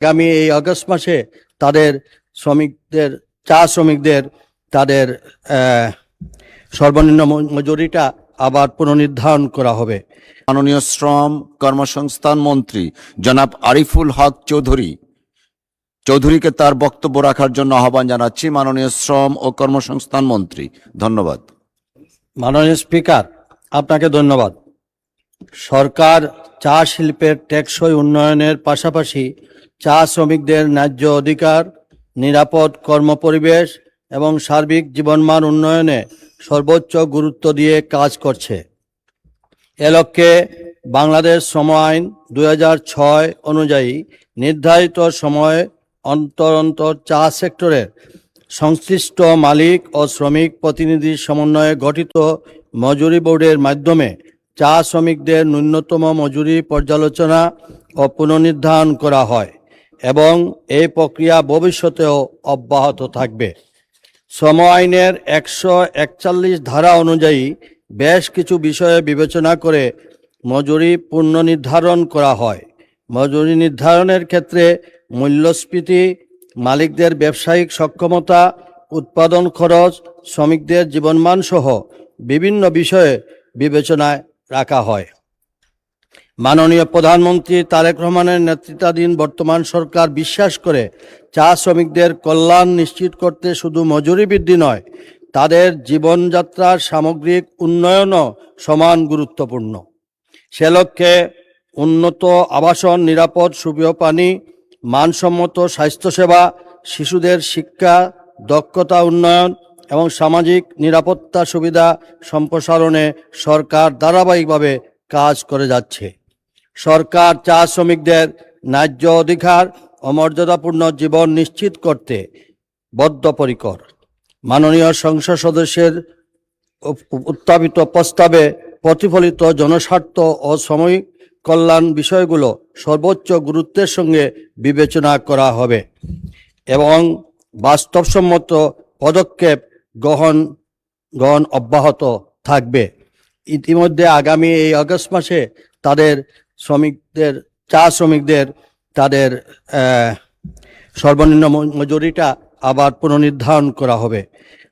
আগামী এই আগস্ট মাসে তাদের শ্রমিকদের চা শ্রমিকদের তাদের সর্বনিম্ন মজুরিটা আবার পুনর্নির্ধারণ করা হবে। মাননীয় শ্রম কর্মসংস্থান মন্ত্রী জনাব আরিফুল হক চৌধুরীকে তার বক্তব্য রাখার জন্য আহ্বান জানাচ্ছি। মাননীয় শ্রম ও কর্মসংস্থান মন্ত্রী, ধন্যবাদ। মাননীয় স্পিকার, আপনাকে ধন্যবাদ। সরকার চা শিল্পের টেকসই উন্নয়নের পাশাপাশি চা শ্রমিকদের ন্যায্য অধিকার, নিরাপদ কর্মপরিবেশ এবং সার্বিক জীবনমান উন্নয়নে সর্বোচ্চ গুরুত্ব দিয়ে কাজ করছে। এ লক্ষ্যে বাংলাদেশ শ্রম আইন 2006 অনুযায়ী নির্ধারিত সময়ে অন্তর অন্তর চা সেক্টরের সংশ্লিষ্ট মালিক ও শ্রমিক প্রতিনিধির সমন্বয়ে গঠিত মজুরি বোর্ডের মাধ্যমে চা শ্রমিকদের ন্যূনতম মজুরি পর্যালোচনা ও পুনর্নির্ধারণ করা হয় এবং এই প্রক্রিয়া ভবিষ্যতেও অব্যাহত থাকবে। শ্রম আইনের 141 ধারা অনুযায়ী বেশ কিছু বিষয়ে বিবেচনা করে মজুরি পুনর্নির্ধারণ করা হয়। মজুরি নির্ধারণের ক্ষেত্রে মূল্যস্ফীতি, মালিকদের ব্যবসায়িক সক্ষমতা, উৎপাদন খরচ, শ্রমিকদের জীবনমান সহ বিভিন্ন বিষয়ে বিবেচনায় রাখা হয়। মাননীয় প্রধানমন্ত্রী তারেক রহমানের নেতৃত্বাধীন বর্তমান সরকার বিশ্বাস করে চা শ্রমিকদের কল্যাণ নিশ্চিত করতে শুধু মজুরি বৃদ্ধি নয়, তাদের জীবনযাত্রার সামগ্রিক উন্নয়নও সমান গুরুত্বপূর্ণ। সে লক্ষ্যে উন্নত আবাসন, নিরাপদ সুপেয় পানি, মানসম্মত স্বাস্থ্যসেবা, শিশুদের শিক্ষা, দক্ষতা উন্নয়ন এবং সামাজিক নিরাপত্তা সুবিধা সম্প্রসারণে সরকার ধারাবাহিকভাবে কাজ করে যাচ্ছে। সরকার চা শ্রমিকদের ন্যায্য অধিকার ও মর্যাদাপূর্ণ জীবন নিশ্চিত করতে বদ্ধপরিকর। মাননীয় সংসদ সদস্যের উত্থাপিত প্রস্তাবে প্রতিফলিত জনস্বার্থ ও শ্রমিক কল্যাণ বিষয়গুলো সর্বোচ্চ গুরুত্বের সঙ্গে বিবেচনা করা হবে এবং বাস্তবসম্মত পদক্ষেপ গ্রহণ অব্যাহত থাকবে। ইতিমধ্যে আগামী এই আগস্ট মাসে তাদের চা শ্রমিকদের তাদের সর্বনিম্ন মজুরিটা আবার পুনর্নির্ধারণ করা হবে।